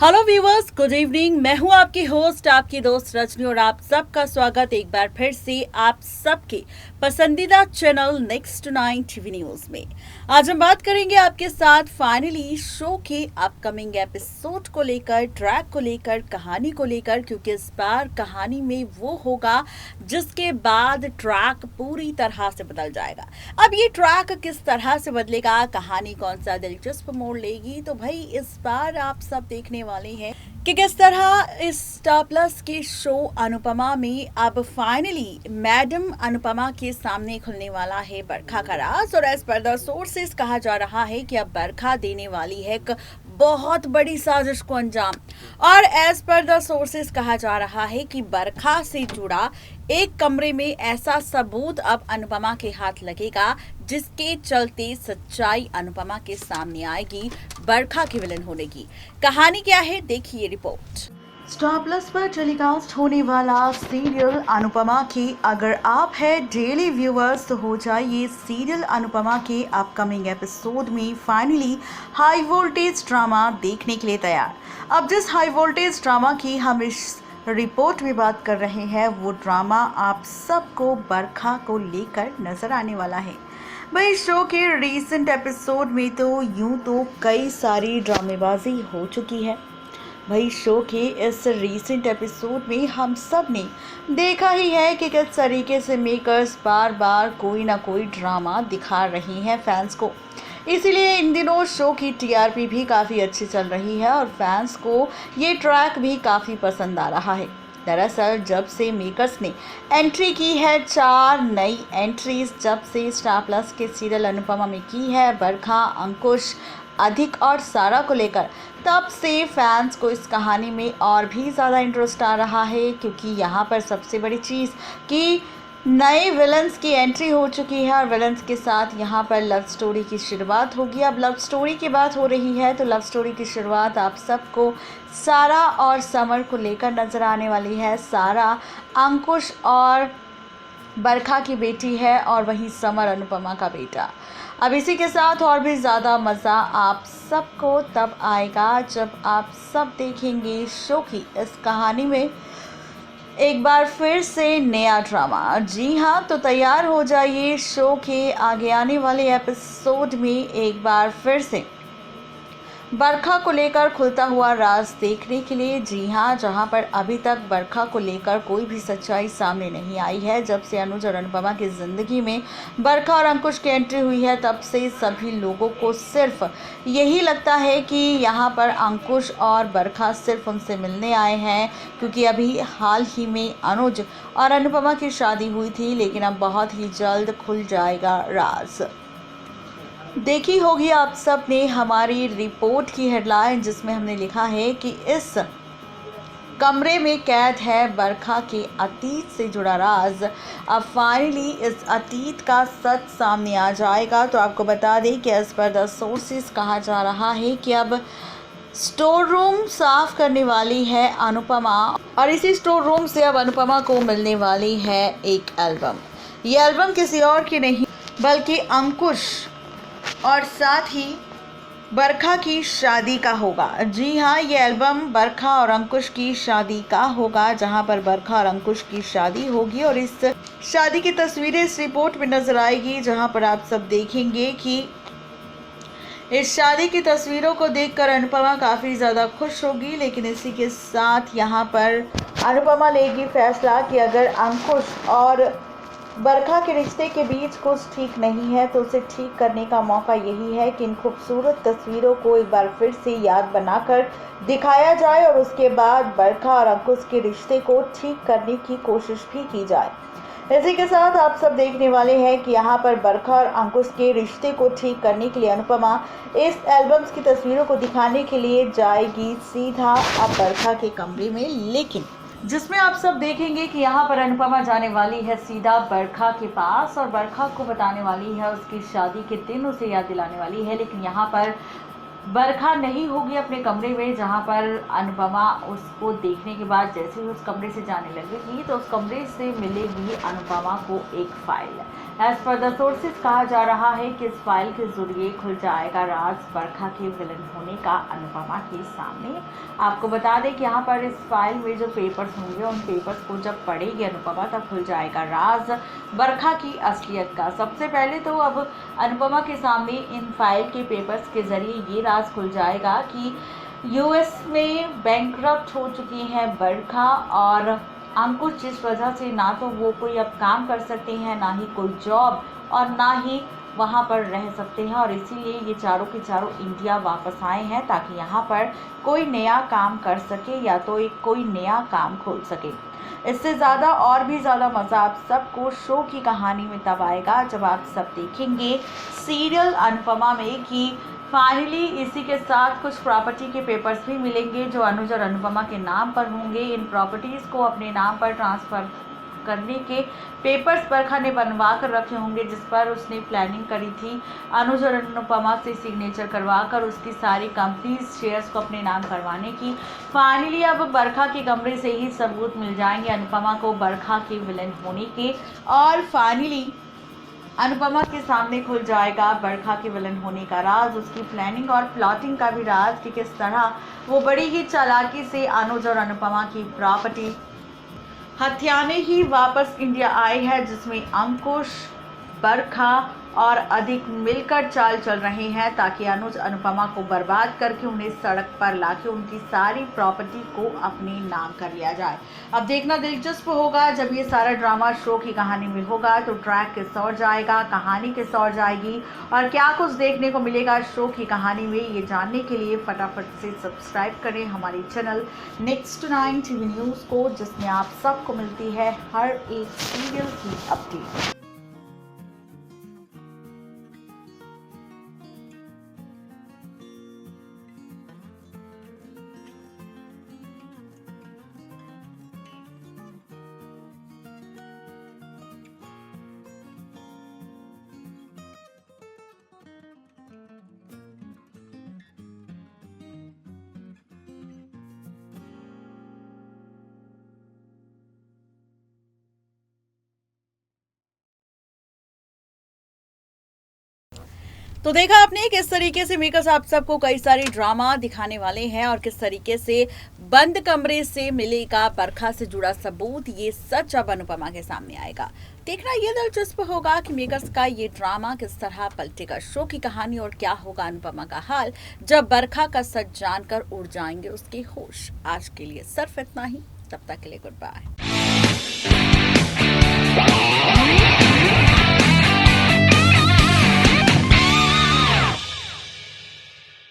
Hello viewers, good evening. मैं हूं आपकी होस्ट, आपकी दोस्त रजनी, और आप सबका स्वागत एक बार फिर से आप सबके पसंदीदा चैनल नेक्स्ट 9 टीवी न्यूज में। आज हम बात करेंगे आपके साथ फाइनली शो के अपकमिंग एपिसोड को लेकर, ट्रैक को लेकर, कहानी को लेकर, क्योंकि इस बार कहानी में वो होगा जिसके बाद ट्रैक पूरी तरह से बदल जाएगा। अब ये ट्रैक किस तरह से बदलेगा, कहानी कौन सा दिलचस्प मोड़ लेगी, तो भाई इस बार आप सब देखने वाले हैं कि किस तरह इस स्टार प्लस के शो अनुपमा में अब फाइनली मैडम अनुपमा के सामने खुलने वाला है बरखा का राज। और एज पर द सोर्सेस कहा जा रहा है कि अब बरखा देने वाली है एक बहुत बड़ी साजिश को अंजाम। और एज पर द सोर्सेस कहा जा रहा है कि बरखा से जुड़ा एक कमरे में ऐसा सबूत अब अनुपमा के हाथ लगेगा जिसके चलते सच्चाई अनुपमा के सामने आएगी बरखा के विलन होने की। कहानी क्या है, देखिए रिपोर्ट। स्टार प्लस पर टेलीकास्ट होने वाला सीरियल अनुपमा की अगर आप है डेली व्यूअर्स तो हो जाइए सीरियल अनुपमा के अपकमिंग एपिसोड में फाइनली हाई वोल्टेज ड्रामा देखने के लिए तैयार। अब जिस हाई वोल्टेज ड्रामा की हम इस रिपोर्ट में बात कर रहे हैं वो ड्रामा आप सबको बरखा को लेकर नजर आने वाला है। भाई शो के रीसेंट एपिसोड में तो यूं तो कई सारी ड्रामेबाजी हो चुकी है। भाई शो के इस रीसेंट एपिसोड में हम सब ने देखा ही है कि किस तरीके से मेकर्स बार बार कोई ना कोई ड्रामा दिखा रही हैं फैंस को। इसीलिए इन दिनों शो की टीआरपी भी काफ़ी अच्छी चल रही है और फैंस को ये ट्रैक भी काफ़ी पसंद आ रहा है। दरअसल जब से मेकर्स ने एंट्री की है, 4 नई एंट्रीज जब से स्टार प्लस के सीरियल अनुपमा में की है बरखा, अंकुश, अधिक और सारा को लेकर, तब से फैंस को इस कहानी में और भी ज़्यादा इंटरेस्ट आ रहा है। क्योंकि यहाँ पर सबसे बड़ी चीज़ कि नए विलन्स की एंट्री हो चुकी है और विलन्स के साथ यहाँ पर लव स्टोरी की शुरुआत होगी। अब लव स्टोरी की बात हो रही है तो लव स्टोरी की शुरुआत आप सबको सारा और समर को लेकर नज़र आने वाली है। सारा अंकुश और बरखा की बेटी है और वहीं समर अनुपमा का बेटा। अब इसी के साथ और भी ज़्यादा मज़ा आप सबको तब आएगा जब आप सब देखेंगे शो की इस कहानी में एक बार फिर से नया ड्रामा। जी हाँ, तो तैयार हो जाइए शो के आगे आने वाले एपिसोड में एक बार फिर से बरखा को लेकर खुलता हुआ राज देखने के लिए। जी हाँ, जहाँ पर अभी तक बरखा को लेकर कोई भी सच्चाई सामने नहीं आई है। जब से अनुज और अनुपमा की ज़िंदगी में बरखा और अंकुश की एंट्री हुई है तब से सभी लोगों को सिर्फ यही लगता है कि यहाँ पर अंकुश और बरखा सिर्फ उनसे मिलने आए हैं। क्योंकि अभी हाल ही में अनुज और अनुपमा की शादी हुई थी, लेकिन अब बहुत ही जल्द खुल जाएगा राज। देखी होगी आप सब ने हमारी रिपोर्ट की हेडलाइन जिसमें हमने लिखा है कि इस कमरे में कैद है बरखा के अतीत से जुड़ा राज। अब फाइनली इस अतीत का सच सामने आ जाएगा। तो आपको बता दें कि एज पर द सोर्सेस कहा जा रहा है कि अब स्टोर रूम साफ करने वाली है अनुपमा और इसी स्टोर रूम से अब अनुपमा को मिलने वाली है एक एल्बम। ये एल्बम किसी और की नहीं बल्कि अंकुश और साथ ही बरखा की शादी का होगा। जी हाँ, ये एल्बम बरखा और अंकुश की शादी का होगा, जहां पर बरखा और अंकुश की शादी होगी और इस शादी की तस्वीरें इस रिपोर्ट में नजर आएगी, जहां पर आप सब देखेंगे कि इस शादी की तस्वीरों को देखकर अनुपमा काफ़ी ज़्यादा खुश होगी। लेकिन इसी के साथ यहाँ पर अनुपमा लेगी फैसला कि अगर अंकुश और बरखा के रिश्ते के बीच कुछ ठीक नहीं है तो उसे ठीक करने का मौका यही है कि इन खूबसूरत तस्वीरों को एक बार फिर से याद बनाकर दिखाया जाए और उसके बाद बरखा और अंकुश के रिश्ते को ठीक करने की कोशिश भी की जाए। इसी के साथ आप सब देखने वाले हैं कि यहाँ पर बरखा और अंकुश के रिश्ते को ठीक करने के लिए अनुपमा इस एल्बम्स की तस्वीरों को दिखाने के लिए जाएगी सीधा अब बरखा के कमरे में, लेकिन जिसमें आप सब देखेंगे कि यहाँ पर अनुपमा जाने वाली है सीधा बरखा के पास और बरखा को बताने वाली है उसकी शादी के दिन उसे याद दिलाने वाली है। लेकिन यहाँ पर बरखा नहीं होगी अपने कमरे में, जहां पर अनुपमा उसको देखने के बाद जैसे ही उस कमरे से जाने लगेगी तो उस कमरे से मिलेगी अनुपमा को एक file. As per the sources कहा जा रहा है कि इस फाइल के जरिए खुल जाएगा राज बरखा के विलन होने का अनुपमा के सामने। आपको बता दें कि यहाँ पर इस फाइल में जो पेपर्स होंगे उन पेपर्स को जब पढ़ेगी अनुपमा तब खुल जाएगा राज बरखा की असलियत का। सबसे पहले तो अब अनुपमा के सामने इन फाइल के पेपर्स के जरिए ये राज खुल जाएगा कि यूएस में बैंकरप्ट हो चुकी है बरखा और अंकुश, जिस वजह से ना तो वो कोई अब काम कर सकते हैं, ना ही कोई जॉब और ना ही वहाँ पर रह सकते हैं, और इसीलिए ये चारों के चारों इंडिया वापस आए हैं ताकि यहाँ पर कोई नया काम कर सके या तो एक कोई नया काम खोल सके। इससे ज़्यादा और भी ज़्यादा मज़ा आप सबको शो की कहानी में तब आएगा जब आप सब देखेंगे सीरियल अनुपमा में कि फाइनली इसी के साथ कुछ प्रॉपर्टी के पेपर्स भी मिलेंगे जो अनुज और अनुपमा के नाम पर होंगे। इन प्रॉपर्टीज़ को अपने नाम पर ट्रांसफ़र करने के पेपर्स बरखा ने बनवा कर रखे होंगे, जिस पर उसने प्लानिंग करी थी अनुज और अनुपमा से सिग्नेचर करवा कर उसकी सारी कंपनीज शेयर्स को अपने नाम करवाने की। फाइनली अब बरखा के कमरे से ही सबूत मिल जाएंगे अनुपमा को बरखा के विलन होने के, और फाइनली अनुपमा के सामने खुल जाएगा बरखा के विलन होने का राज, उसकी प्लानिंग और प्लॉटिंग का भी राज कि किस तरह वो बड़ी ही चालाकी से अनुज और अनुपमा की प्रॉपर्टी हथियाने ही वापस इंडिया आए हैं, जिसमें अंकुश, बरखा और अधिक मिलकर चाल चल रहे हैं ताकि अनुज अनुपमा को बर्बाद करके उन्हें सड़क पर लाके उनकी सारी प्रॉपर्टी को अपने नाम कर लिया जाए। अब देखना दिलचस्प होगा जब ये सारा ड्रामा शो की कहानी में होगा तो ट्रैक किस ओर जाएगा, कहानी किस ओर जाएगी और क्या कुछ देखने को मिलेगा शो की कहानी में, ये जानने के लिए फटाफट से सब्सक्राइब करें हमारे चैनल नेक्स्ट 9 टीवी न्यूज़ को, जिसमें आप सबको मिलती है हर एक सीरियल की अपडेट। तो देखा आपने किस तरीके से मेकर्स आप सबको कई सारे ड्रामा दिखाने वाले हैं और किस तरीके से बंद कमरे से मिलेगा बरखा से जुड़ा सबूत, ये सच अब अनुपमा के सामने आएगा। देखना ये दिलचस्प होगा कि मेकर्स का ये ड्रामा किस तरह पलटेगा शो की कहानी और क्या होगा अनुपमा का हाल जब बरखा का सच जानकर उड़ जाएंगे उसके होश। आज के लिए सिर्फ इतना ही, तब तक के लिए गुड बाय।